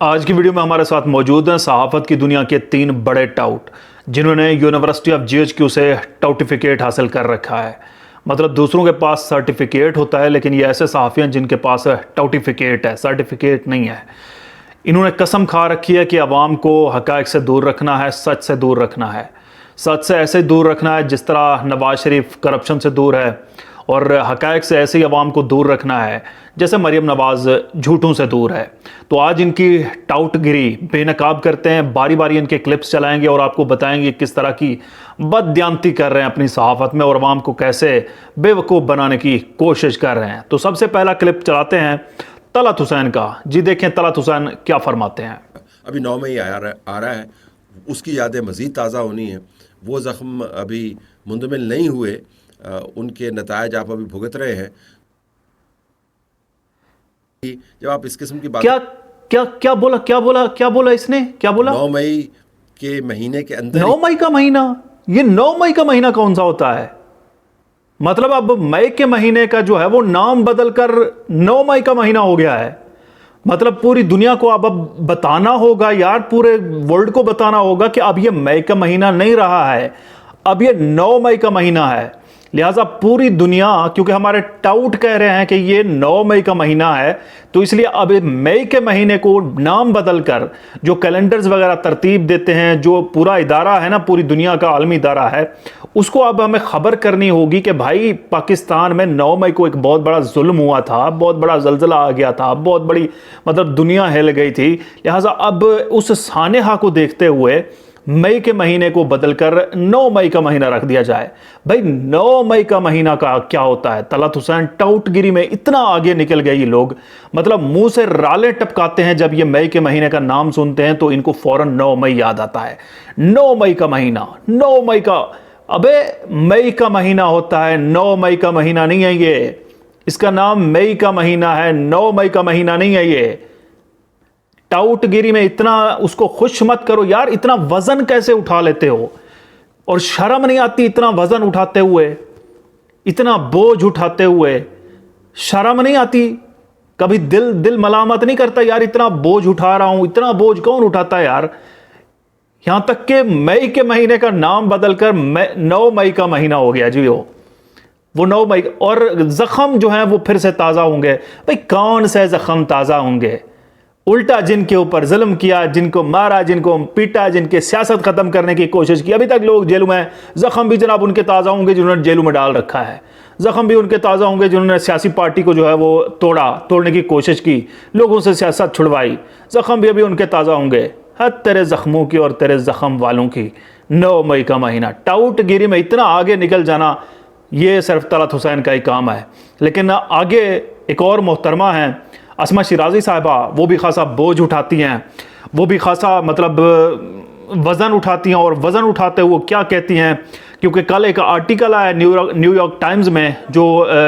आज की वीडियो में हमारे साथ मौजूद हैं सहाफ़त की दुनिया के 3 बड़े टाउट जिन्होंने यूनिवर्सिटी ऑफ जीएचक्यू से टाउटिफिकेट हासिल कर रखा है। मतलब दूसरों के पास सर्टिफिकेट होता है, लेकिन ये ऐसे सहाफ़ी हैं जिनके पास टाउटिफिकेट है, सर्टिफिकेट नहीं है। इन्होंने कसम खा रखी है कि अवाम को हक़ाइक़ से दूर रखना है, सच से दूर रखना है। सच से ऐसे दूर रखना है जिस तरह नवाज शरीफ करप्शन से दूर है, और हक़ाइक़ से ऐसे ही अवाम को दूर रखना है जैसे मरियम नवाज़ झूठों से दूर है। तो आज इनकी टाउटगिरी बेनकाब करते हैं, बारी बारी इनके क्लिप्स चलाएंगे और आपको बताएंगे किस तरह की बददियानती कर रहे हैं अपनी सहाफ़त में और अवाम को कैसे बेवकूफ़ बनाने की कोशिश कर रहे हैं। तो सबसे पहला क्लिप चलाते हैं तलत हुसैन का। जी देखें तलत हुसैन क्या फरमाते हैं। अभी 9 मई आ रहा है, उसकी यादें मज़ीद ताज़ा होनी है। वो ज़ख्म अभी मुंदमिल नहीं हुए, उनके नतायज आप अभी भुगत रहे हैं। जब आप इस किस्म की बात क्या बोला इसने, क्या बोला? 9 मई के महीने के अंदर 9 मई का महीना, ये 9 मई का महीना कौन सा होता है? मतलब अब मई के महीने का जो है वो नाम बदलकर 9 मई का महीना हो गया है। मतलब पूरी दुनिया को अब बताना होगा यार, पूरे वर्ल्ड को बताना होगा कि अब ये मई का महीना नहीं रहा है, अब ये 9 मई का महीना है। लिहाजा पूरी दुनिया, क्योंकि हमारे टाउट कह रहे हैं कि ये 9 मई का महीना है, तो इसलिए अब मई के महीने को नाम बदलकर जो कैलेंडर्स वगैरह तरतीब देते हैं, जो पूरा इदारा है ना, पूरी दुनिया का आलमी इदारा है, उसको अब हमें खबर करनी होगी कि भाई पाकिस्तान में 9 मई को एक बहुत बड़ा जुल्म हुआ था, बहुत बड़ा जल्जला आ गया था, बहुत बड़ी मतलब दुनिया हिल गई थी। लिहाजा अब उस सानेहा को देखते हुए मई के महीने को बदलकर 9 मई का महीना रख दिया जाए। भाई 9 मई का महीना का क्या होता है? तलत हुसैन टाउटगिरी में इतना आगे निकल गए ये लोग, मतलब मुंह से राले टपकाते हैं जब ये मई के महीने का नाम सुनते हैं तो इनको फौरन 9 मई याद आता है। 9 मई का महीना, 9 मई का, अबे मई का महीना होता है, 9 मई का महीना नहीं है ये। इसका नाम मई का महीना है, 9 मई का महीना नहीं है ये। टाउटगिरी में इतना उसको खुश मत करो यार। इतना वजन कैसे उठा लेते हो, और शर्म नहीं आती इतना वजन उठाते हुए, इतना बोझ उठाते हुए? शर्म नहीं आती? कभी दिल मलामत नहीं करता यार, इतना बोझ उठा रहा हूं? इतना बोझ कौन उठाता है यार? यहां तक कि मई के महीने का नाम बदलकर 9 मई का महीना हो गया जी। वो 9 मई, और जख्म जो है वो फिर से ताजा होंगे। भाई कौन से जख्म ताजा होंगे? उल्टा जिनके ऊपर जुल्म किया, जिनको मारा, जिनको पीटा, जिनके सियासत खत्म करने की कोशिश की, अभी तक लोग जेलों में, जख्म भी जनाब उनके ताज़ा होंगे जिन्होंने जेलों में डाल रखा है। जख्म भी उनके ताज़ा होंगे जिन्होंने सियासी पार्टी को जो है वो तोड़ने की कोशिश की, लोगों से सियासत छुड़वाई। जख्म भी अभी उनके ताज़ा होंगे। हद तेरे जख्मों की और तेरे जख्म वालों की। 9 मई का महीना, टाउटगिरी में इतना आगे निकल जाना, ये सिर्फ तलत हुसैन का ही काम है। लेकिन आगे एक और मोहतरमा है अस्मा शिराजी साहिबा, वो भी खासा बोझ उठाती हैं, वो भी खासा मतलब वज़न उठाती हैं। और वज़न उठाते हुए क्या कहती हैं, क्योंकि कल एक आर्टिकल आया न्यूयॉर्क टाइम्स में जो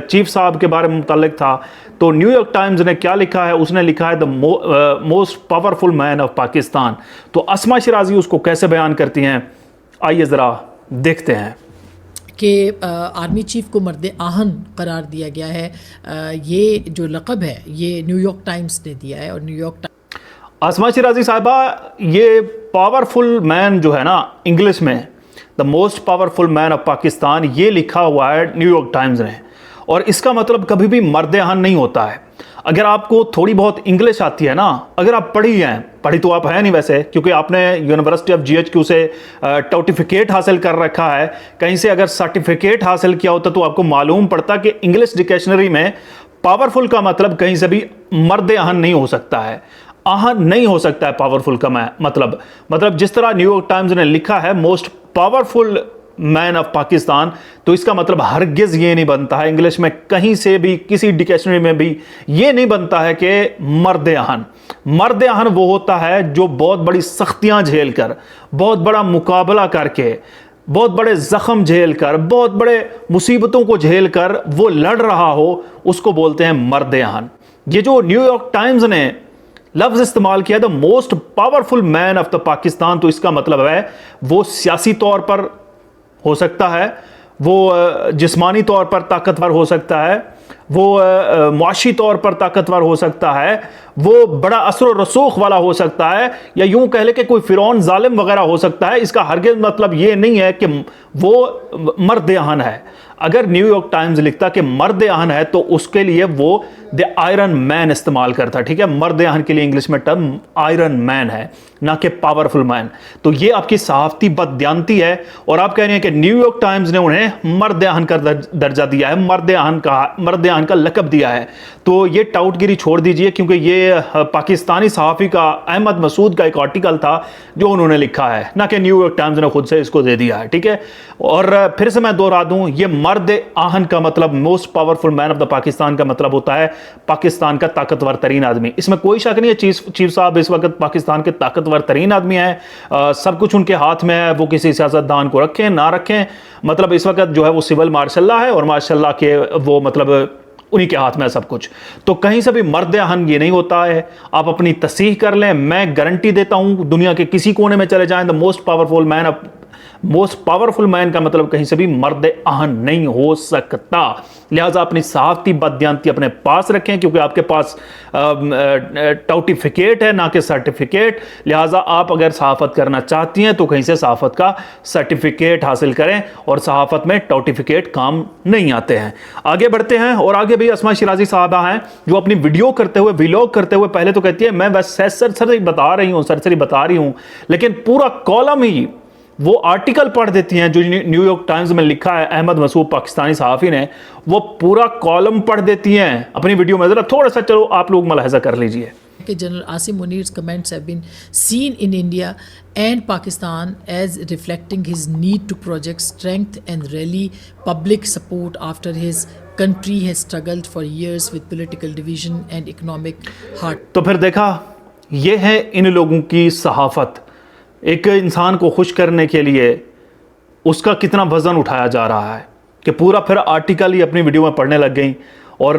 चीफ साहब के बारे में मुतल्लिक था। तो न्यूयॉर्क टाइम्स ने क्या लिखा है? उसने लिखा है the most powerful man of Pakistan. तो अस्मा शिराजी उसको कैसे बयान करती हैं, आइए ज़रा देखते हैं। कि आर्मी चीफ को मर्द आहन करार दिया गया है। ये जो लक़ब है ये न्यूयॉर्क टाइम्स ने दिया है, और न्यूयॉर्क अस्मा शिराजी साहिबा, ये पावरफुल मैन जो है ना, इंग्लिश में the most powerful man of Pakistan, ये लिखा हुआ है न्यूयॉर्क टाइम्स ने। और इसका मतलब कभी भी मर्द आहन नहीं होता है। अगर आपको थोड़ी बहुत इंग्लिश आती है ना, अगर आप पढ़ी तो आप है नहीं वैसे, क्योंकि आपने यूनिवर्सिटी ऑफ जीएचक्यू से टाउटिफिकेट हासिल कर रखा है। कहीं से अगर सर्टिफिकेट हासिल किया होता तो आपको मालूम पड़ता कि इंग्लिश डिक्शनरी में पावरफुल का मतलब कहीं से भी मर्द आहन नहीं हो सकता है। आहन नहीं हो सकता है पावरफुल का मतलब जिस तरह न्यूयॉर्क टाइम्स ने लिखा है most powerful man of Pakistan, तो इसका मतलब हरगिज ये नहीं बनता है, इंग्लिश में कहीं से भी किसी डिक्शनरी में भी ये नहीं बनता है कि मर्द आहन वो होता है जो बहुत बड़ी सख्तियां झेल कर, बहुत बड़ा मुकाबला करके, बहुत बड़े जख्म झेल कर, बहुत बड़े मुसीबतों को झेल कर वो लड़ रहा हो, उसको बोलते हैं मर्द आहन। ये जो न्यूयॉर्क टाइम्स ने लफ्ज इस्तेमाल किया the most powerful man of the Pakistan, तो इसका मतलब है वो सियासी तौर पर हो सकता है, वो जिस्मानी तौर पर ताकतवर हो सकता है, वो मुआशी तौर पर ताकतवर हो सकता है, वो बड़ा असर रसूख वाला हो सकता है, या यूं कह ले कि कोई फिरौन जालिम वगैरह हो सकता है, इसका हरगिज़ मतलब ये नहीं है कि वो मर्द आहन है। अगर न्यूयॉर्क टाइम्स लिखता कि मर्द आहन है तो उसके लिए वो द आयरन मैन इस्तेमाल करता, ठीक है। मर्द आहन के लिए इंग्लिश में टर्म आयरन मैन है, ना कि पावरफुल मैन। तो ये आपकी सहाफती बददियानती है, और आप कह रहे हैं कि न्यूयॉर्क टाइम्स ने उन्हें मर्द आहन का दर्जा दिया है, मर्द आहन का लकब दिया है। तो ये टाउटगिरी छोड़ दीजिए, क्योंकि ये पाकिस्तानी सहाफ़ी का अहमद मसूद का एक आर्टिकल था जो उन्होंने लिखा है, ना कि न्यूयॉर्क टाइम्स ने खुद से इसको दे दिया है, ठीक है। और फिर से मैं दोहरा दूं, ये मर्द आहन का मतलब most powerful man of the Pakistan का मतलब होता है पाकिस्तान का ताकतवर तरीन आदमी। इसमें कोई शक नहीं है, चीफ साहब इस वक्त पाकिस्तान के ताकतवर तरीन आदमी हैं, सब कुछ उनके हाथ में है, वो किसी सियासतदान को रखें ना रखें, मतलब इस वक्त जो है वो सिविल मार्शल्ला है, और मार्शल्ला के वो मतलब उन्हीं के हाथ में है सब कुछ। तो कहीं से भी मर्द आहन ये नहीं होता है। आप अपनी तस्दीक कर लें, मैं गारंटी देता हूं, दुनिया के किसी कोने में चले जाएं, द मोस्ट पावरफुल मैन का मतलब कहीं से भी मर्द आहन नहीं हो सकता। लिहाजा अपनी सहाफती बददियानती अपने पास रखें, क्योंकि आपके पास टाउटिफिकेट है, ना कि सर्टिफिकेट। लिहाजा आप अगर सहाफत करना चाहती हैं तो कहीं से सहाफत का सर्टिफिकेट हासिल करें, और सहाफत में टाउटिफिकेट काम नहीं आते हैं। आगे बढ़ते हैं, और आगे भी अस्मा शिराजी साहबा हैं जो अपनी वीडियो करते हुए, व्लॉग करते हुए पहले तो कहती है मैं बस सरसरी बता रही हूं, लेकिन पूरा कॉलम ही वो आर्टिकल पढ़ देती हैं जो न्यूयॉर्क टाइम्स में लिखा है अहमद मसूद पाकिस्तानी सहाफ़ी ने, वो पूरा कॉलम पढ़ देती हैं अपनी वीडियो में। ज़रा थोड़ा सा चलो आप लोग मुलाहिज़ा कर लीजिए कि General Asim Munir's comments have been seen in India and Pakistan as reflecting his need to project strength and rally public support after his country has struggled for years with political division and economic hardship. तो फिर देखा, ये है इन लोगों की सहाफ़त। एक इंसान को खुश करने के लिए उसका कितना वज़न उठाया जा रहा है कि पूरा फिर आर्टिकल ही अपनी वीडियो में पढ़ने लग गई, और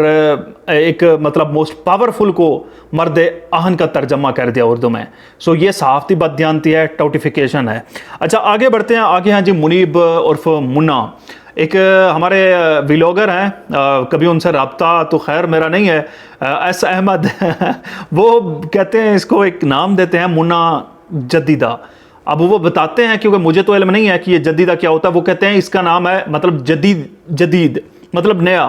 एक मतलब मोस्ट पावरफुल को मर्द आहन का तर्जमा कर दिया उर्दू में। सो ये सहाफ़ती बददियानती है, टाउटिफिकेशन है। अच्छा आगे बढ़ते हैं, आगे हैं जी मुनीब उर्फ मुन्ना, एक हमारे व्लॉगर हैं, कभी उनसे रब्ता तो खैर मेरा नहीं है, एस अहमद वो कहते हैं, इसको एक नाम देते हैं मुन्ना जदीदा। अब वो बताते हैं, क्योंकि मुझे तो इल्म नहीं है कि ये जदीदा क्या होता है, वो कहते हैं इसका नाम है मतलब जदीद मतलब नया।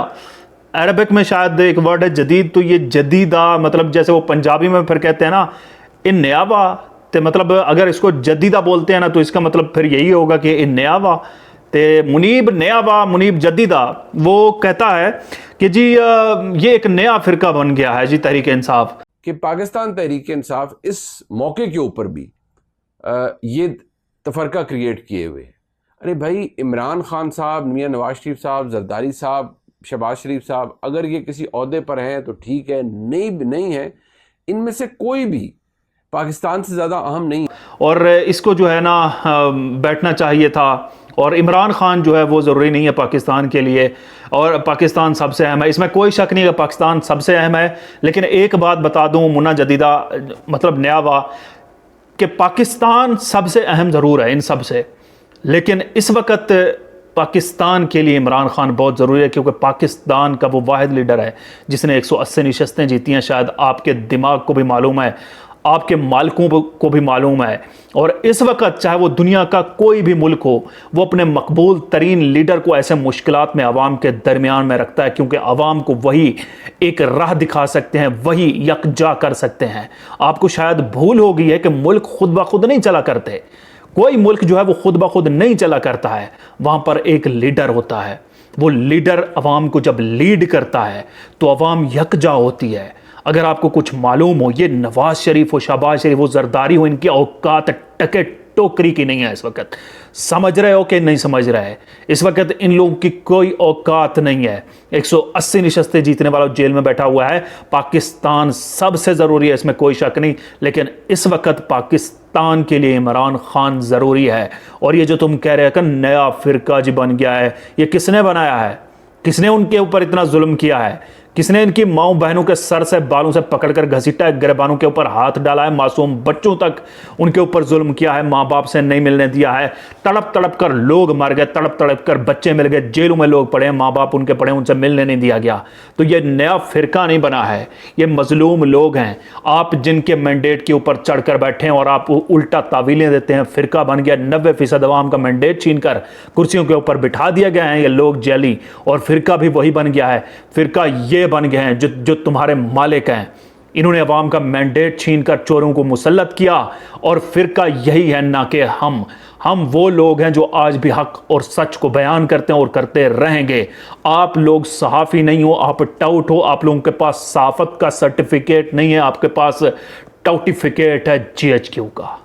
अरबिक में शायद एक वर्ड है जदीद, तो ये जदीदा मतलब जैसे वो पंजाबी में फिर कहते हैं ना इन नयावा, तो मतलब अगर इसको जदीदा बोलते हैं ना तो इसका मतलब फिर यही होगा कि इन नयावा। तो मुनीब नयावा, मुनीब जदीदा, वो कहता है कि जी ये एक नया फ़िरका बन गया है जी तहरीक इंसाफ, कि पाकिस्तान तहरीक इंसाफ इस मौके के ऊपर भी ये तफरका क्रिएट किए हुए। अरे भाई, इमरान खान साहब, मियां नवाज शरीफ साहब, जरदारी साहब, शहबाज शरीफ साहब, अगर ये किसी ओहदे पर हैं तो ठीक है, नहीं है, इनमें से कोई भी पाकिस्तान से ज़्यादा अहम नहीं। और इसको जो है ना बैठना चाहिए था, और इमरान खान जो है वो ज़रूरी नहीं है पाकिस्तान के लिए, और पाकिस्तान सबसे अहम है, इसमें कोई शक नहीं है पाकिस्तान सबसे अहम है। लेकिन एक बात बता दूं मुन्ना जदीदा मतलब नयावा, कि पाकिस्तान सबसे अहम ज़रूर है इन सब से, लेकिन इस वक्त पाकिस्तान के लिए इमरान खान बहुत ज़रूरी है, क्योंकि पाकिस्तान का वो वाहिद लीडर है जिसने 180 नशस्तें जीती हैं। शायद आपके दिमाग को भी मालूम है, आपके मालिकों को भी मालूम है, और इस वक्त चाहे वो दुनिया का कोई भी मुल्क हो, वो अपने मकबूल तरीन लीडर को ऐसे मुश्किलात में आवाम के दरमियान में रखता है, क्योंकि आवाम को वही एक राह दिखा सकते हैं, वही यकजा कर सकते हैं। आपको शायद भूल हो गई है कि मुल्क खुद ब खुद नहीं चला करते, कोई मुल्क जो है वो खुद ब खुद नहीं चला करता है, वहाँ पर एक लीडर होता है। वो लीडर आवाम को जब लीड करता है तो आवाम यकजा होती है। अगर आपको कुछ मालूम हो, ये नवाज शरीफ हो, शहबाज शरीफ हो, जरदारी हो, इनकी औकात टके टोकरी की नहीं है इस वक्त। समझ रहे हो कि नहीं समझ रहे हैं? इस वक्त इन लोगों की कोई औकात नहीं है। 180 नशस्तें जीतने वाला जेल में बैठा हुआ है। पाकिस्तान सबसे ज़रूरी है, इसमें कोई शक नहीं, लेकिन इस वक्त पाकिस्तान के लिए इमरान खान ज़रूरी है। और ये जो तुम कह रहे हो कि नया फ़िरका जी बन गया है, ये किसने बनाया है? किसने उनके ऊपर इतना जुल्म किया है? किसने इनकी माओ बहनों के सर से बालों से पकड़कर घसीटा है, गिरबानों के ऊपर हाथ डाला है, मासूम बच्चों तक उनके ऊपर जुल्म किया है, माँ बाप से नहीं मिलने दिया है, तड़प तड़प कर लोग मर गए, तड़प तड़प कर बच्चे मिल गए, जेलों में लोग पड़े हैं, माँ बाप उनके पड़े, उनसे मिलने नहीं दिया गया। तो ये नया फिरका नहीं बना है, ये मजलूम लोग हैं, आप जिनके मैंडेट के ऊपर चढ़कर बैठे हैं और आप उल्टा तावीलें देते हैं। फिरका बन गया, 90% अवाम का मैंडेट छीनकर कुर्सियों के ऊपर बिठा दिया गया है ये लोग जैली, और फिरका भी वही बन गया है। फिरका ये बन गए हैं जो तुम्हारे मालिक हैं, इन्होंने अवाम का मैंडेट छीनकर चोरों को मुसल्लत किया, और फिरका यही है, ना कि हम वो लोग हैं जो आज भी हक और सच को बयान करते हैं और करते रहेंगे। आप लोग सहाफ़ी नहीं हो, आप टाउट हो, आप लोगों के पास सहाफ़त का सर्टिफिकेट नहीं है, आपके पास टाउटिफिकेट है GHQ का।